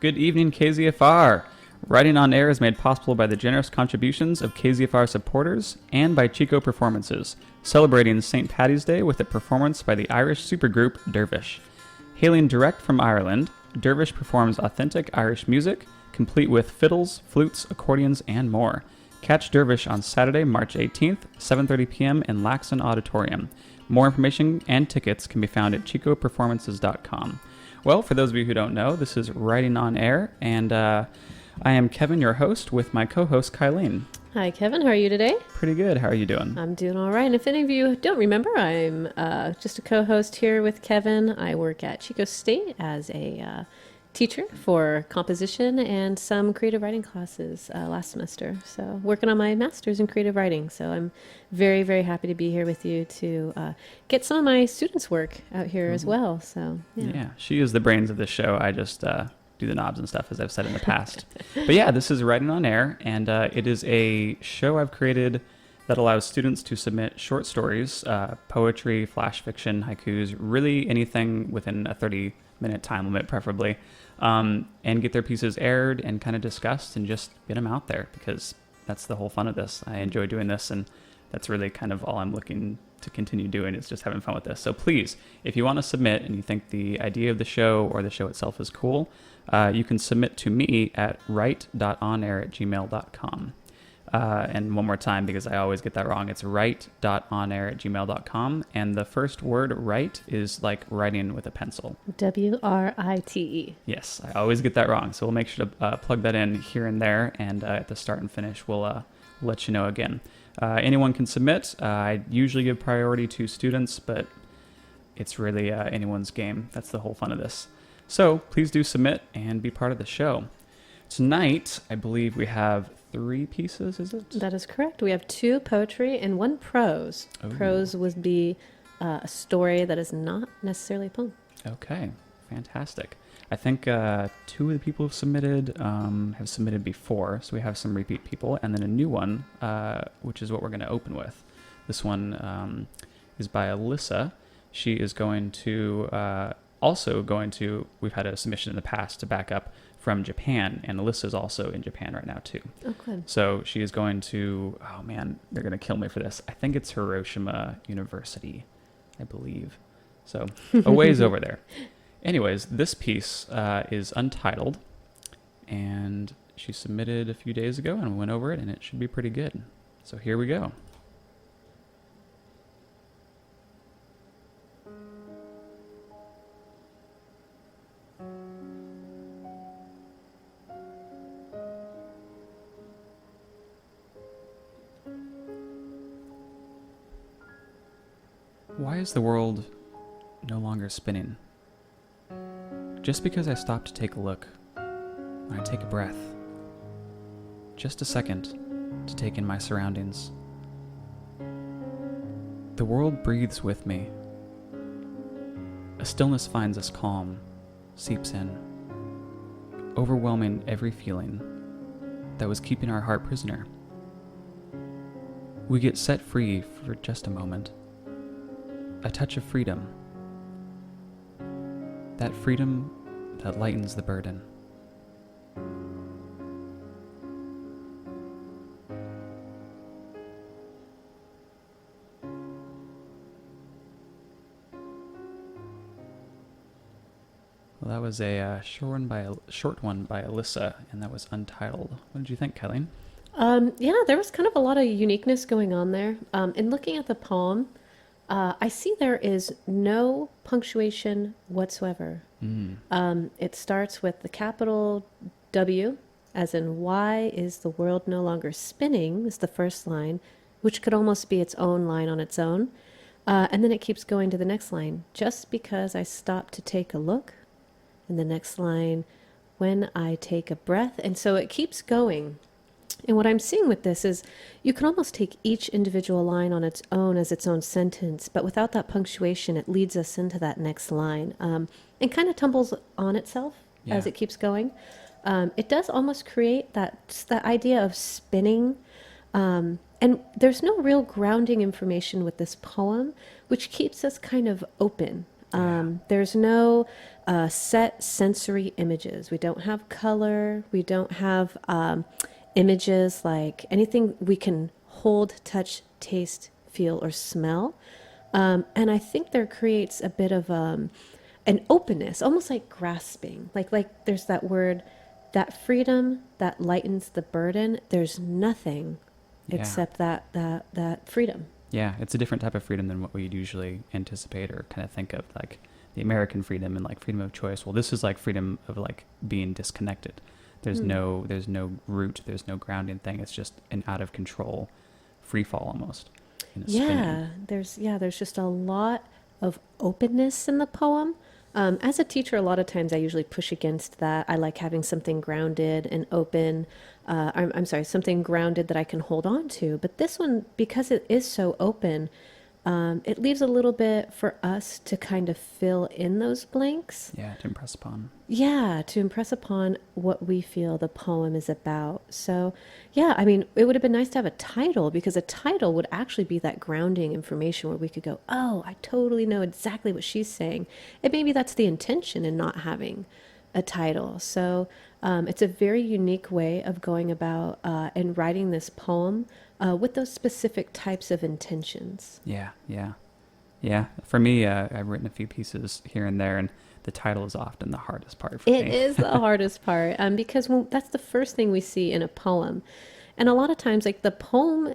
Good evening, KZFR. Writing on Air is made possible by the generous contributions of KZFR supporters and by Chico Performances, celebrating St. Paddy's Day with a performance by the Irish supergroup Dervish. Hailing direct from Ireland, Dervish performs authentic Irish music, complete with fiddles, flutes, accordions, and more. Catch Dervish on Saturday, March 18th, 7:30 p.m. in Laxon Auditorium. More information and tickets can be found at chicoperformances.com. Well, for those of you who don't know, this is Writing on Air, and I am Kevin, your host, with my co-host, Kylene. Hi, Kevin. How are you today? Pretty good. How are you doing? I'm doing all right. And if any of you don't remember, I'm just a co-host here with Kevin. I work at Chico State as a teacher for composition and some creative writing classes last semester. So working on my master's in creative writing. So I'm very, very happy to be here with you to get some of my students' work out here as well. So yeah, she is the brains of this show. I just do the knobs and stuff, as I've said in the past. But yeah, this is Writing on Air, and it is a show I've created that allows students to submit short stories, poetry, flash fiction, haikus, really anything within a 30-minute time limit, preferably, and get their pieces aired and kind of discussed and just get them out there, because that's the whole fun of this. I enjoy doing this, and that's really kind of all I'm looking to continue doing, is just having fun with this. So please, if you want to submit and you think the idea of the show or the show itself is cool, you can submit to me at write.onair@gmail.com. And one more time, because I always get that wrong, it's write.onair@gmail.com. And the first word, write, is like writing with a pencil. WRITE. Yes, I always get that wrong. So we'll make sure to plug that in here and there. And at the start and finish, we'll let you know again. Anyone can submit. I usually give priority to students, but it's really anyone's game. That's the whole fun of this. So please do submit and be part of the show. Tonight, I believe we have 3 pieces, is it? That is correct. We have 2 poetry and 1 prose. Ooh. Prose would be a story that is not necessarily a poem. Okay, fantastic. I think 2 of the people who've submitted have submitted before, so we have some repeat people, and then a new one, which is what we're going to open with. This one is by Alyssa. She is going to we've had a submission in the past to back up from Japan, and Alyssa is also in Japan right now too. Oh, good. So she is going to, oh man, they're going to kill me for this. I think it's Hiroshima University, I believe. So a ways over there. Anyways, this piece is untitled, and she submitted a few days ago, and we went over it, and it should be pretty good. So here we go. Why is the world no longer spinning? Just because I stop to take a look, when I take a breath, just a second to take in my surroundings. The world breathes with me. A stillness finds us calm, seeps in, overwhelming every feeling that was keeping our heart prisoner. We get set free for just a moment. A touch of freedom. That freedom that lightens the burden. Well, that was a short one by Alyssa, and that was untitled. What did you think, Kylene? Yeah, there was kind of a lot of uniqueness going on there. In looking at the poem, I see there is no punctuation whatsoever. It starts with the capital W, as in, why is the world no longer spinning, is the first line, which could almost be its own line on its own. And then it keeps going to the next line, just because I stop to take a look. And the next line, when I take a breath. And so it keeps going. And what I'm seeing with this is you can almost take each individual line on its own as its own sentence, but without that punctuation, it leads us into that next line and kind of tumbles on itself as it keeps going. It does almost create that idea of spinning. And there's no real grounding information with this poem, which keeps us kind of open. There's no set sensory images. We don't have color. We don't have images like anything we can hold, touch, taste, feel, or smell. And I think there creates a bit of an openness, almost like grasping. Like there's that word, that freedom that lightens the burden. There's nothing Yeah. except that freedom. Yeah, it's a different type of freedom than what we'd usually anticipate or kind of think of, like the American freedom and like freedom of choice. Well, this is like freedom of like being disconnected. There's no root, there's no grounding thing. It's just an out of control free fall almost. And it's spinning. There's just a lot of openness in the poem. As a teacher, a lot of times I usually push against that. I like having something grounded and open. I'm sorry, something grounded that I can hold on to. But this one, because it is so open, it leaves a little bit for us to kind of fill in those blanks. Yeah, to impress upon. Yeah, to impress upon what we feel the poem is about. So, yeah, I mean, it would have been nice to have a title because a title would actually be that grounding information where we could go, oh, I totally know exactly what she's saying. And maybe that's the intention in not having a title. So, it's a very unique way of going about and writing this poem with those specific types of intentions. Yeah, yeah. Yeah, for me, I've written a few pieces here and there, and the title is often the hardest part for It me. is the hardest part because that's the first thing we see in a poem. And a lot of times, like the poem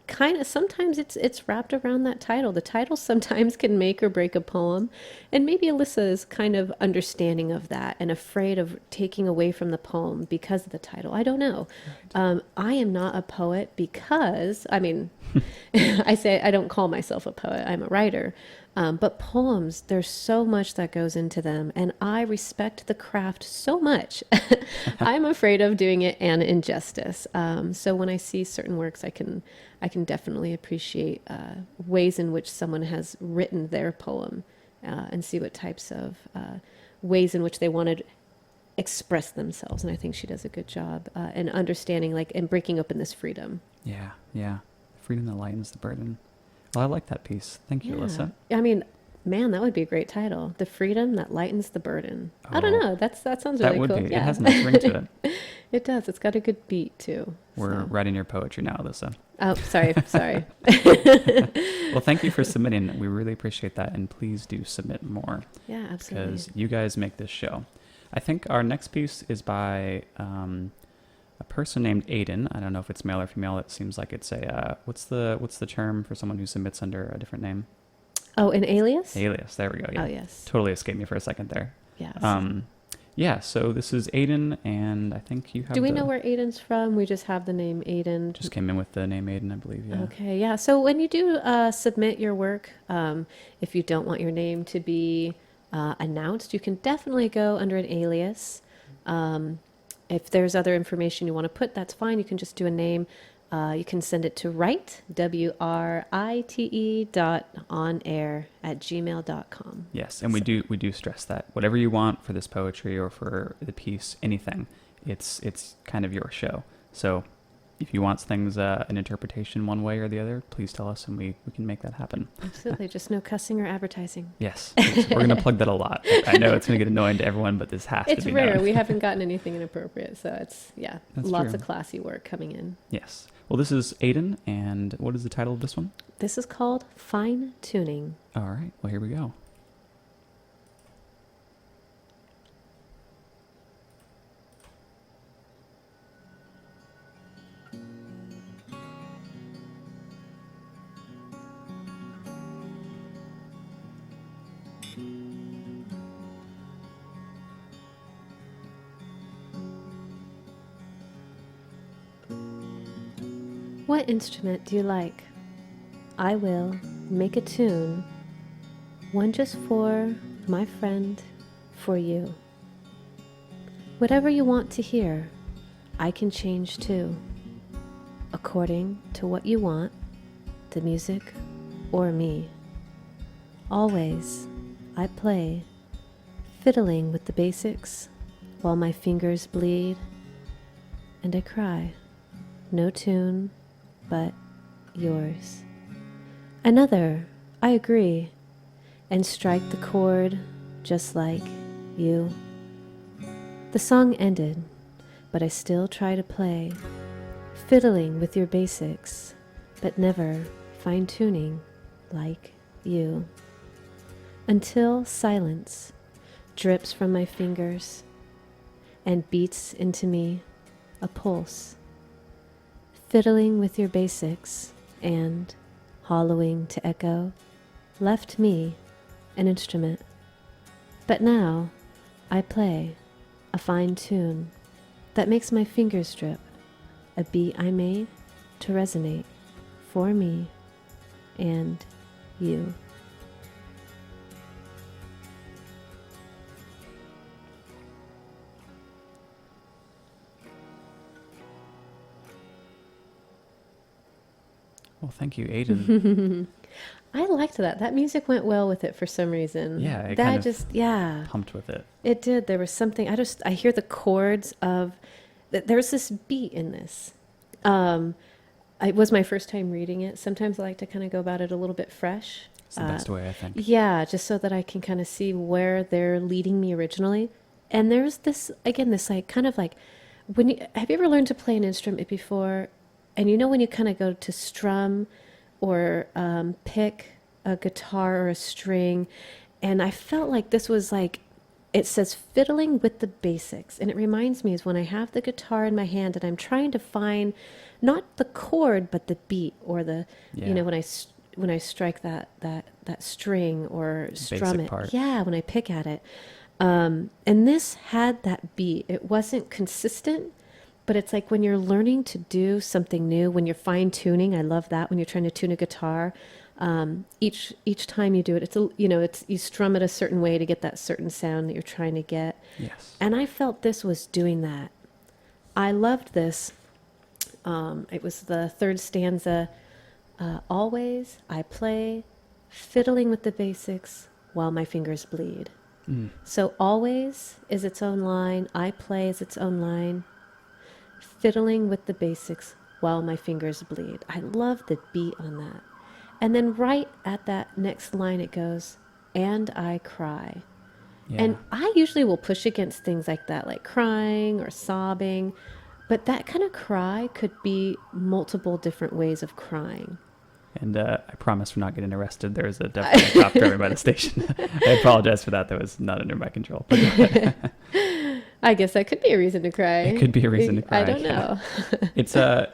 kind of sometimes it's wrapped around that title. The title sometimes can make or break a poem. And maybe Alyssa is kind of understanding of that and afraid of taking away from the poem because of the title. I don't know. I am not a poet because, I mean, I say I don't call myself a poet. I'm a writer. But poems, there's so much that goes into them, and I respect the craft so much. I'm afraid of doing it an injustice. So when I see certain works, I can definitely appreciate ways in which someone has written their poem and see what types of ways in which they want to express themselves. And I think she does a good job in understanding, like, and breaking open this freedom. Yeah, yeah. Freedom that lightens the burden. Well, I like that piece. Thank you, Alyssa. I mean, man, that would be a great title. The freedom that lightens the burden. I don't know. That sounds really That would cool. be. Yeah. It has a nice ring to it. It does. It's got a good beat too. We're So. writing your poetry now, Alyssa. Oh, sorry. Well, thank you for submitting. We really appreciate that, and please do submit more. Yeah, absolutely. Because you guys make this show. I think our next piece is by a person named Aiden. I don't know if it's male or female. It seems like it's a what's the term for someone who submits under a different name? Oh, an alias? Alias. There we go. Yeah. Oh, yes. Totally escaped me for a second there. Yes. Yeah. So this is Aiden, and I think you have. Do we know where Aiden's from? We just have the name Aiden. Just came in with the name Aiden, I believe. Yeah. Okay. Yeah. So when you do submit your work, if you don't want your name to be announced, you can definitely go under an alias. If there's other information you want to put, that's fine. You can just do a name. You can send it to write, WRITE .onair@gmail.com. Yes, and we do stress that whatever you want for this poetry or for the piece, anything, it's kind of your show. So if you want things an interpretation one way or the other, please tell us and we can make that happen. Absolutely. Just no cussing or advertising. Yes, we're going to plug that a lot. I know it's going to get annoying to everyone, but this has to It's be rare. known. We haven't gotten anything inappropriate. So it's, yeah, That's lots true. of classy work coming in. Yes. Well, this is Aiden, and what is the title of this one? This is called Fine Tuning. All right. Well, here we go. What instrument do you like? I will make a tune, one just for my friend, for you. Whatever you want to hear, I can change too, according to what you want, the music or me. Always, I play, fiddling with the basics while my fingers bleed, and I cry. No tune, but yours. Another, I agree, and strike the chord just like you. The song ended, but I still try to play, fiddling with your basics, but never fine-tuning like you. Until silence drips from my fingers and beats into me a pulse, fiddling with your basics and hollowing to echo left me an instrument. But now I play a fine tune that makes my fingers drip, a beat I made to resonate for me and you. Well, thank you, Aiden. I liked that. That music went well with it for some reason. Yeah, it that kind of just yeah. Pumped with it. It did. There was something. I hear the chords of. There's this beat in this. It was my first time reading it. Sometimes I like to kind of go about it a little bit fresh. It's the best way, I think. Yeah, just so that I can kind of see where they're leading me originally. And there's this again, this like kind of like when you have you ever learned to play an instrument before, and you know when you kind of go to strum or pick a guitar or a string, and I felt like this was like it says fiddling with the basics, and it reminds me is when I have the guitar in my hand and I'm trying to find not the chord but the beat or the you know when I strike that string or strum Basic it. part. Yeah, when I pick at it. And this had that beat. It wasn't consistent, but it's like when you're learning to do something new, when you're fine tuning. I love that when you're trying to tune a guitar. Each time you do it, it's you strum it a certain way to get that certain sound that you're trying to get. Yes. And I felt this was doing that. I loved this. It was the third stanza. Always I play, fiddling with the basics while my fingers bleed. So always is its own line. I play is its own line. Fiddling with the basics while my fingers bleed. I love the beat on that. And then right at that next line it goes, and I cry. Yeah. And I usually will push against things like that, like crying or sobbing. But that kind of cry could be multiple different ways of crying. And I promise we're not getting arrested. There was definitely a cop driver by the station. I apologize for that. That was not under my control. I guess that could be a reason to cry. It could be a reason to cry. I don't know. It's now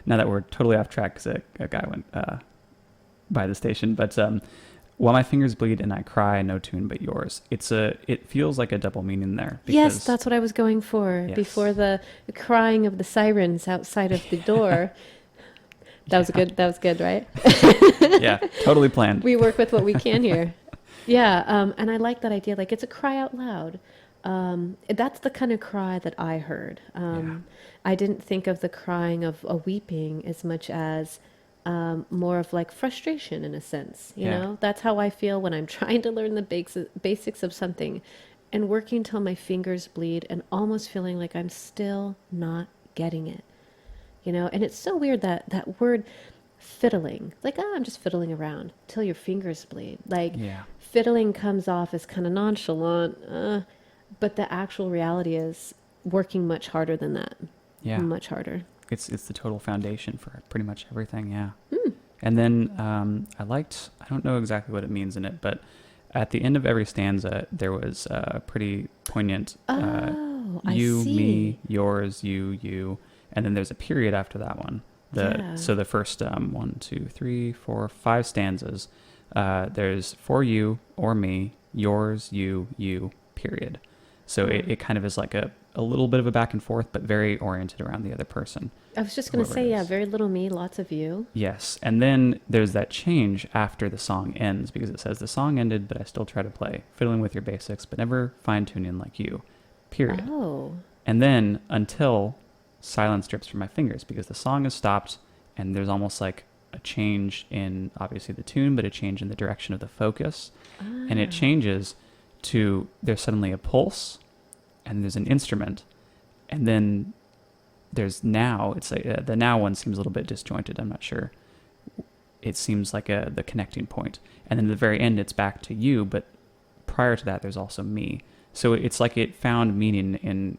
that we're totally off track because a guy went by the station. But while my fingers bleed and I cry, no tune but yours. It feels like a double meaning there. Yes, that's what I was going for before the crying of the sirens outside of the door. That was good. That was good, right? Yeah, totally planned. We work with what we can here. Yeah, and I like that idea. Like it's a cry out loud. That's the kind of cry that I heard. I didn't think of the crying of a weeping as much as more of like frustration in a sense. You know, that's how I feel when I'm trying to learn the basics of something and working till my fingers bleed and almost feeling like I'm still not getting it. You know, and it's so weird that word fiddling, like, I'm just fiddling around till your fingers bleed. Like fiddling comes off as kind of nonchalant, but the actual reality is working much harder than that. Yeah. Much harder. It's the total foundation for pretty much everything. Yeah. And then I don't know exactly what it means in it, but at the end of every stanza, there was a pretty poignant, you, me, yours, you. And then there's a period after that one. So the first 1, 2, 3, 4, 5 stanzas, there's for you or me, yours, you, period. So it kind of is like a little bit of a back and forth, but very oriented around the other person. I was just going to say, very little me, lots of you. Yes. And then there's that change after the song ends, because it says the song ended, but I still try to play, fiddling with your basics, but never fine-tuning like you, period. Oh. And then until silence drips from my fingers, because the song has stopped and there's almost like a change in obviously the tune, but a change in the direction of the focus. And it changes to there's suddenly a pulse and there's an instrument, and then there's now, it's like the now one seems a little bit disjointed. I'm not sure it seems like the connecting point. And then at the very end, it's back to you, but prior to that, there's also me. So it's like it found meaning in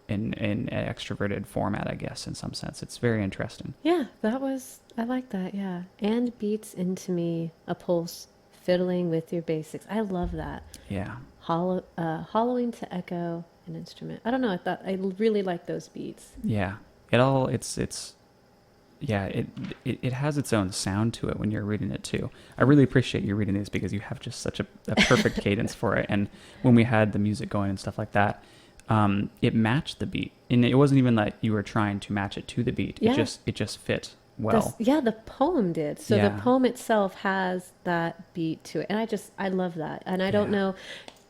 an extroverted format, I guess, in some sense. It's very interesting. Yeah, I like that, yeah. And beats into me a pulse, fiddling with your basics. I love that. Yeah. Hollowing to echo an instrument. I don't know, I really like those beats. Yeah. It has its own sound to it when you're reading it too. I really appreciate you reading these because you have just such a perfect cadence for it. And when we had the music going and stuff like that, it matched the beat, and it wasn't even that you were trying to match it to the beat. Yeah. It just fit well. The poem did. So Yeah. the poem itself has that beat to it. And I love that. And I don't know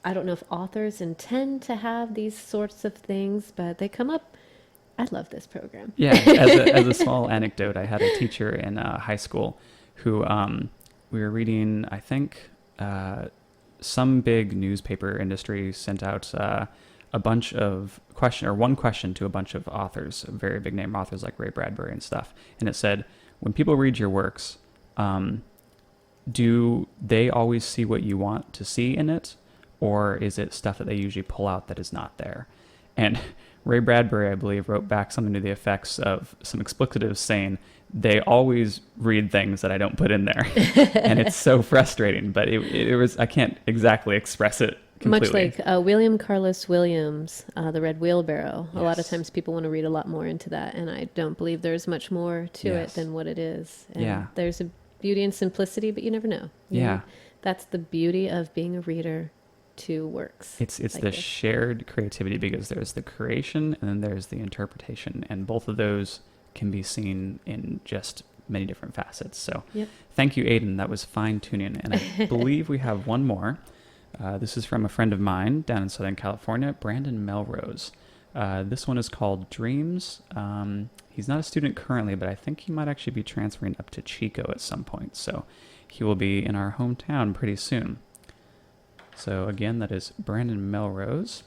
if authors intend to have these sorts of things, but they come up. I love this program. Yeah, as a small anecdote, I had a teacher in high school who we were reading, I think, some big newspaper industry sent out a bunch of one question to a bunch of authors, very big name authors like Ray Bradbury and stuff. And it said, when people read your works, do they always see what you want to see in it? Or is it stuff that they usually pull out that is not there? And Ray Bradbury, I believe, wrote back something to the effects of some explicitives saying, they always read things that I don't put in there. And it's so frustrating, but it was, I can't exactly express it completely. Much like William Carlos Williams, The Red Wheelbarrow. A lot of Yes. times people want to read a lot more into that, and I don't believe there's much more to it Yes. than what it is. And Yeah. there's a beauty and simplicity, but you never know. Yeah. That's the beauty of being a reader to works. It's like the this. shared creativity, because there's the creation and then there's the interpretation, and both of those can be seen in just many different facets. So Yep. thank you, Aiden. That was fine tuning. And I believe we have one more. This is from a friend of mine down in Southern California, Brandon Melrose. This one is called Dreams. He's not a student currently, but I think he might actually be transferring up to Chico at some point. So he will be in our hometown pretty soon. So again, that is Brandon Melrose.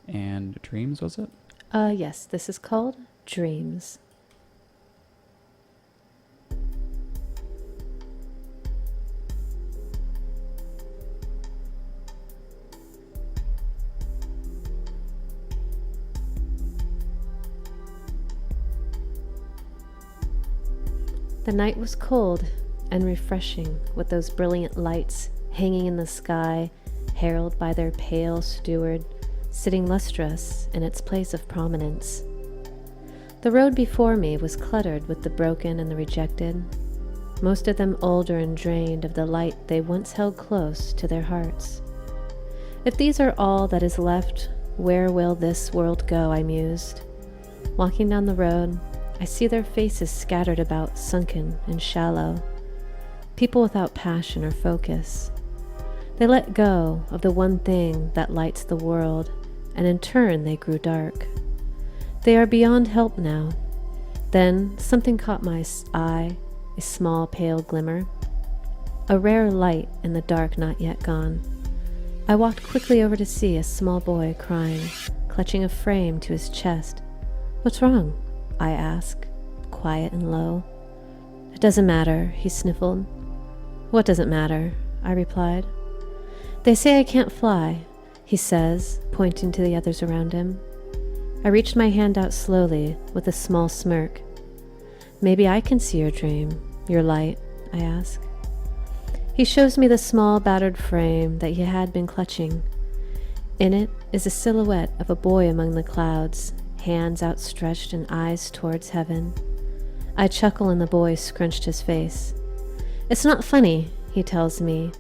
And Dreams, was it? Yes, this is called Dreams. The night was cold and refreshing, with those brilliant lights hanging in the sky, heralded by their pale steward, sitting lustrous in its place of prominence. The road before me was cluttered with the broken and the rejected, most of them older and drained of the light they once held close to their hearts. If these are all that is left, where will this world go? I mused. Walking down the road, I see their faces scattered about, sunken and shallow. People without passion or focus. They let go of the one thing that lights the world, and in turn they grew dark. They are beyond help now. Then something caught my eye, a small pale glimmer, a rare light in the dark not yet gone. I walked quickly over to see a small boy crying, clutching a frame to his chest. "What's wrong?" I asked, quiet and low. "It doesn't matter," he sniffled. "What doesn't matter?" I replied. "They say I can't fly," he says, pointing to the others around him. I reached my hand out slowly with a small smirk. "Maybe I can see your dream, your light," I ask. He shows me the small battered frame that he had been clutching. In it is a silhouette of a boy among the clouds, hands outstretched and eyes towards heaven. I chuckle and the boy scrunched his face. "It's not funny," he tells me,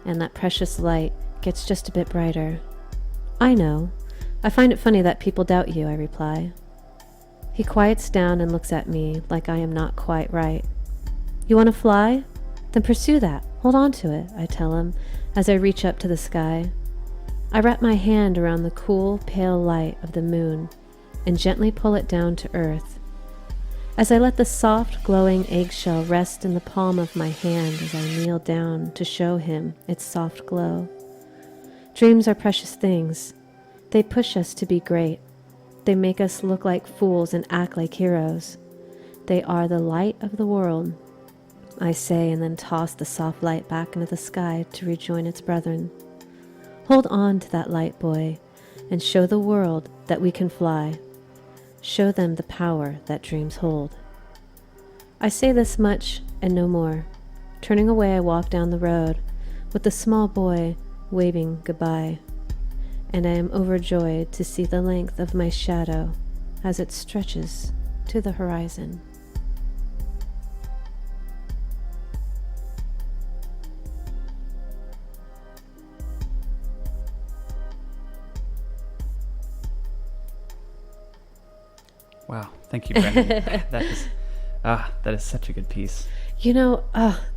and that precious light gets just a bit brighter. "I know. I find it funny that people doubt you," I reply. He quiets down and looks at me like I am not quite right. "You want to fly? Then pursue that. Hold on to it," I tell him as I reach up to the sky. I wrap my hand around the cool, pale light of the moon and gently pull it down to earth. As I let the soft, glowing eggshell rest in the palm of my hand as I kneel down to show him its soft glow. Dreams are precious things. They push us to be great. They make us look like fools and act like heroes. They are the light of the world. I say, and then toss the soft light back into the sky to rejoin its brethren. Hold on to that light, boy, and show the world that we can fly. Show them the power that dreams hold. I say this much and no more. Turning away, I walk down the road with the small boy waving goodbye, and I am overjoyed to see the length of my shadow as it stretches to the horizon. Wow, thank you, Brendan. That is such a good piece. You know,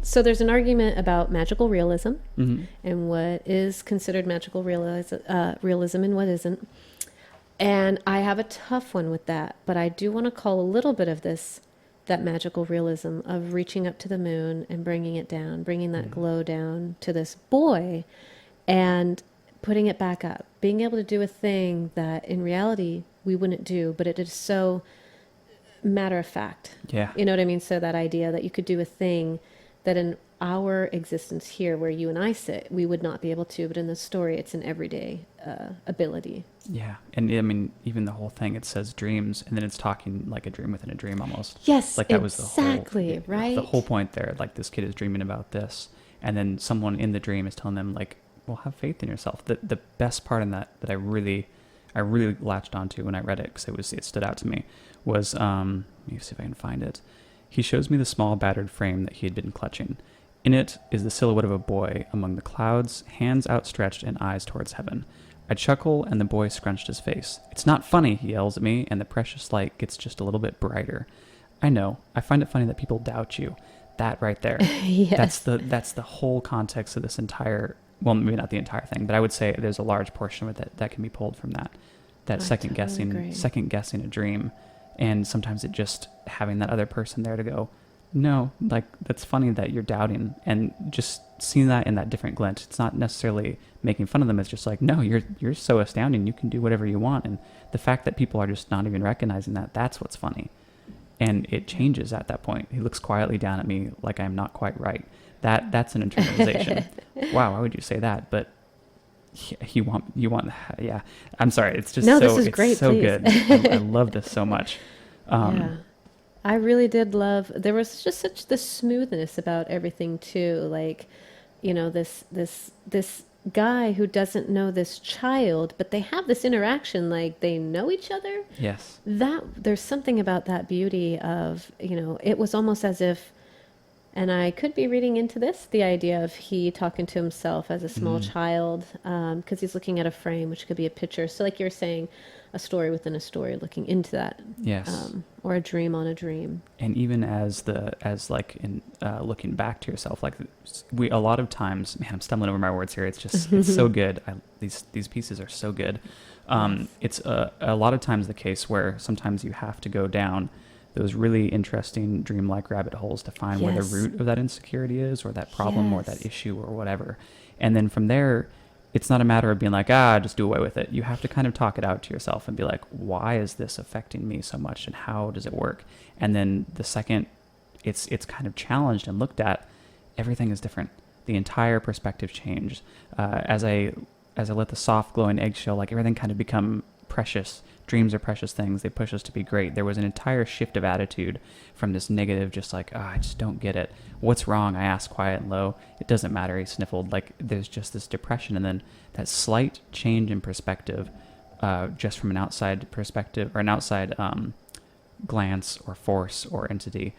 so there's an argument about magical realism Hmm. and what is considered magical realism and what isn't. And I have a tough one with that, but I do want to call a little bit of this that magical realism of reaching up to the moon and bringing it down, bringing that glow down to this boy and putting it back up, being able to do a thing that in reality we wouldn't do, but it is so matter of fact. Yeah. You know what I mean? So that idea that you could do a thing that in our existence here, where you and I sit, we would not be able to, but in the story, it's an everyday ability. Yeah. And I mean, even the whole thing, it says dreams, and then it's talking like a dream within a dream almost. Yes, Like that was the whole, exactly, right? The whole point there. Like this kid is dreaming about this, and then someone in the dream is telling them like, well, have faith in yourself. The best part in that I really latched onto when I read it, because it stood out to me, was, let me see if I can find it. He shows me the small battered frame that he had been clutching. In it is the silhouette of a boy among the clouds, hands outstretched and eyes towards heaven. I chuckle, and the boy scrunched his face. It's not funny, he yells at me, and the precious light gets just a little bit brighter. I know. I find it funny that people doubt you. That right there. Yes. That's the whole context of this entire, well, maybe not the entire thing, but I would say there's a large portion of it that can be pulled from that I second totally guessing a dream. And sometimes it just having that other person there to go, no, like that's funny that you're doubting, and just seeing that in that different glint. It's not necessarily making fun of them. It's just like, no, you're so astounding. You can do whatever you want. And the fact that people are just not even recognizing that's what's funny. And it changes at that point. He looks quietly down at me like I'm not quite right. That's an internalization. Wow, why would you say that? But you want, yeah. I'm sorry. It's just No, so, this is it's great, so please. good. I love this so much. Yeah. I really did love, there was just such the smoothness about everything too. Like, you know, this guy who doesn't know this child, but they have this interaction, like they know each other. Yes. That there's something about that beauty of, you know, it was almost as if, and I could be reading into this, the idea of he talking to himself as a small child, because he's looking at a frame, which could be a picture. So like you were saying, a story within a story, looking into that. Yes. Or a dream on a dream. And even as like in looking back to yourself, like a lot of times, man, I'm stumbling over my words here. It's just, it's so good. These pieces are so good. It's a lot of times the case where sometimes you have to go down those really interesting dreamlike rabbit holes to find where the Yes. root of that insecurity is, or that problem, or that Yes. issue, or whatever. And then from there, it's not a matter of being like, just do away with it. You have to kind of talk it out to yourself and be like, why is this affecting me so much, and how does it work? And then the second it's kind of challenged and looked at, everything is different. The entire perspective changed. As I let the soft glowing eggshell, like everything kind of become precious. Dreams are precious things. They push us to be great. There was an entire shift of attitude from this negative, just like, I just don't get it. What's wrong? I asked quiet and low. It doesn't matter. He sniffled. Like there's just this depression, and then that slight change in perspective, just from an outside perspective or an outside glance or force or entity,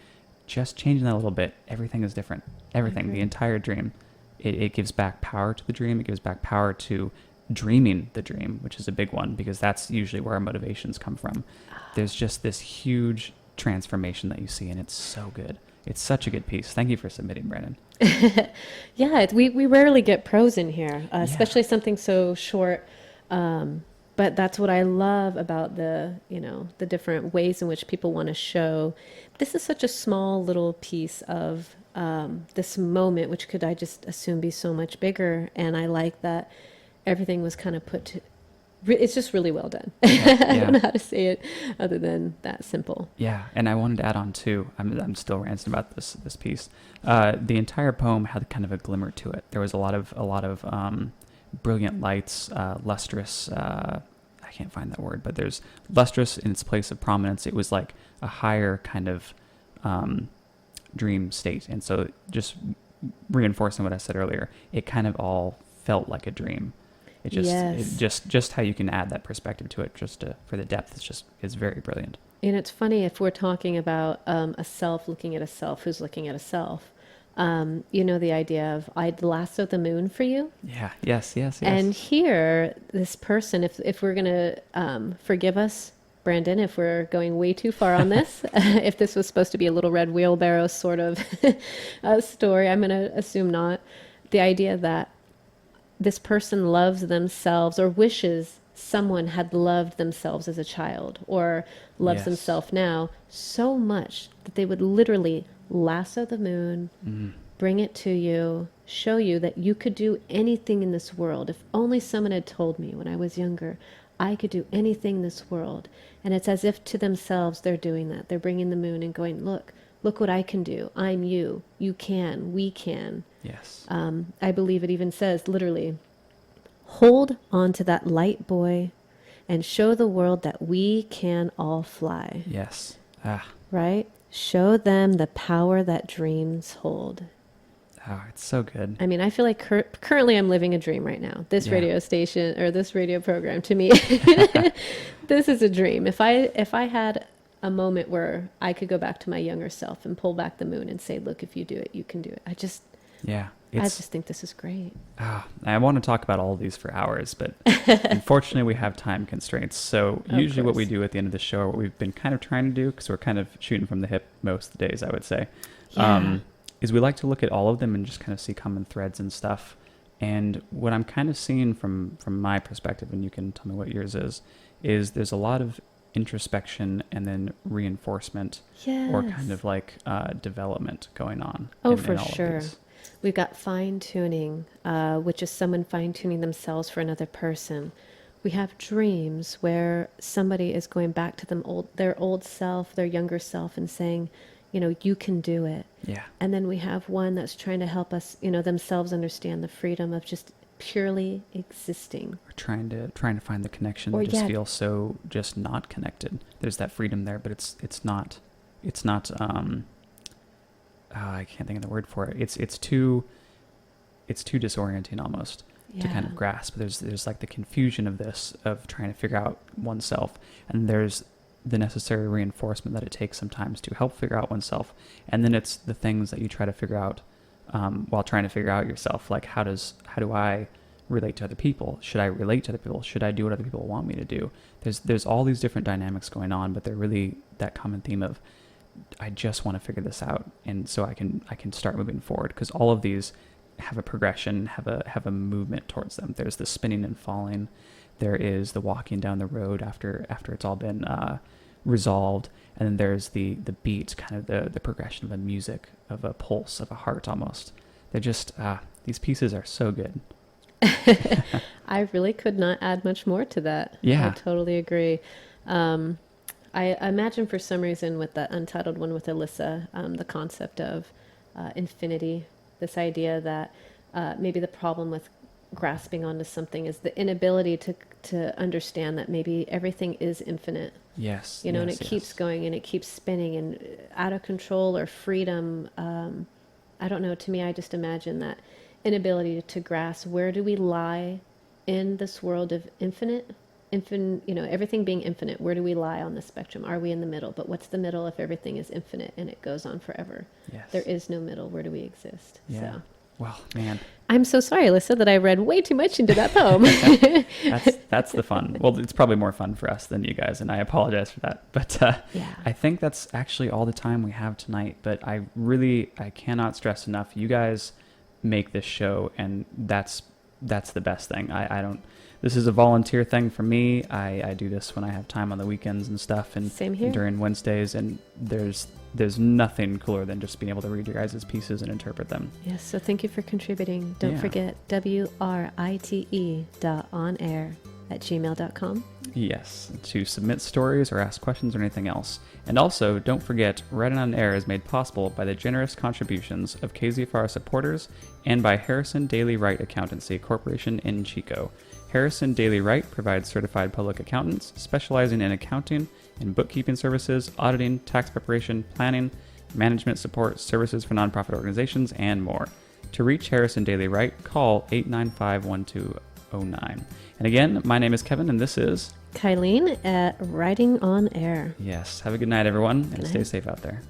just changing that a little bit. Everything is different. Everything, the entire dream. It gives back power to the dream. It gives back power to dreaming the dream, which is a big one, because that's usually where our motivations come from. There's just this huge transformation that you see, and it's so good. It's such a good piece. Thank you for submitting, Brandon. Yeah, we rarely get prose in here, especially something so short. But that's what I love about the different ways in which people want to show. This is such a small little piece of this moment, which could, I just assume, be so much bigger. And I like that everything was kind of put It's just really well done. Yeah, I don't know yeah. how to say it other than that simple. Yeah, and I wanted to add on too. I'm still ranting about this piece. The entire poem had kind of a glimmer to it. There was a lot of brilliant lights, lustrous. I can't find that word, but there's lustrous in its place of prominence. It was like a higher kind of dream state, and so just reinforcing what I said earlier, it kind of all felt like a dream. Yes. Just how you can add that perspective to it, for the depth, is very brilliant. And it's funny if we're talking about a self looking at a self who's looking at a self. You know, the idea of I'd lasso the moon for you. Yeah. Yes. And here, this person, if we're going to forgive us, Brandon, if we're going way too far on this, if this was supposed to be a little red wheelbarrow sort of story, I'm going to assume not. The idea that this person loves themselves or wishes someone had loved themselves as a child or loves Yes. themselves now so much that they would literally lasso the moon, bring it to you, show you that you could do anything in this world. If only someone had told me when I was younger, I could do anything in this world. And it's as if to themselves they're doing that. They're bringing the moon and going, look what I can do. I'm you. You can. We can. Yes. I believe it even says literally, hold on to that light, boy, and show the world that we can all fly. Yes. Ah. Right? Show them the power that dreams hold. Oh, it's so good. I mean, I feel like currently I'm living a dream right now. This Yeah. radio station or this radio program to me, this is a dream. If I had a moment where I could go back to my younger self and pull back the moon and say, look, if you do it, you can do it. I just Yeah. think this is great. I want to talk about all of these for hours, but unfortunately we have time constraints. So Of usually what course. we do at the end of the show, or what we've been kind of trying to do, because we're kind of shooting from the hip most of the days, I would say, Yeah. is we like to look at all of them and just kind of see common threads and stuff. And what I'm kind of seeing from my perspective, and you can tell me what yours is there's a lot of introspection and then reinforcement, Yes. or kind of like development going on. Oh, in for all of sure. these. We've got fine tuning, which is someone fine tuning themselves for another person. We have dreams where somebody is going back to their old self, their younger self, and saying, you know, you can do it. Yeah. And then we have one that's trying to help us, you know, themselves understand the freedom of just purely existing. Or trying to find the connection. Or They just yeah. feel so just not connected. There's that freedom there, but it's not I can't think of the word for it. It's too disorienting almost to kind of Yeah. grasp. There's like the confusion of this, of trying to figure out oneself, and there's the necessary reinforcement that it takes sometimes to help figure out oneself. And then it's the things that you try to figure out while trying to figure out yourself. Like how do I relate to other people? Should I relate to other people? Should I do what other people want me to do? There's all these different dynamics going on, but they're really that common theme of, I just want to figure this out, and so I can start moving forward, because all of these have a progression, have a movement towards them. There's the spinning and falling. There is the walking down the road after it's all been resolved, and then there's the beat, kind of the progression of a music, of a pulse, of a heart almost. They're just these pieces are so good. I really could not add much more to that. Yeah. I totally agree. I imagine for some reason with the Untitled one with Alyssa, the concept of infinity, this idea that maybe the problem with grasping onto something is the inability to understand that maybe everything is infinite. Yes. You know, and yes, it keeps going and it keeps spinning and out of control or freedom. I don't know. To me, I just imagine that inability to grasp where do we lie in this world of infinite, you know, everything being infinite. Where do we lie on the spectrum? Are we in the middle? But what's the middle if everything is infinite and it goes on forever? Yes. There is no middle. Where do we exist? Yeah. So Well, man, I'm so sorry, Alyssa, that I read way too much into that poem. that's the fun. Well, it's probably more fun for us than you guys, and I apologize for that. But Yeah. I think that's actually all the time we have tonight. But I cannot stress enough, you guys make this show, and that's the best thing. I don't. This is a volunteer thing for me. I do this when I have time on the weekends and stuff, and Same here. during Wednesdays. And there's nothing cooler than just being able to read your guys' pieces and interpret them. Yes, so thank you for contributing. Don't Yeah. forget WRITE.onair gmail.com. Yes, to submit stories or ask questions or anything else. And also, don't forget, Writing on Air is made possible by the generous contributions of KZFR supporters and by Harrison Daily Wright Accountancy Corporation in Chico. Harrison Daily Wright provides certified public accountants specializing in accounting and bookkeeping services, auditing, tax preparation, planning, management support, services for nonprofit organizations, and more. To reach Harrison Daily Wright, call 895-1209. And again, my name is Kevin, and this is Kylene at Writing on Air. Yes. Have a good night, everyone, and Good stay night. safe out there.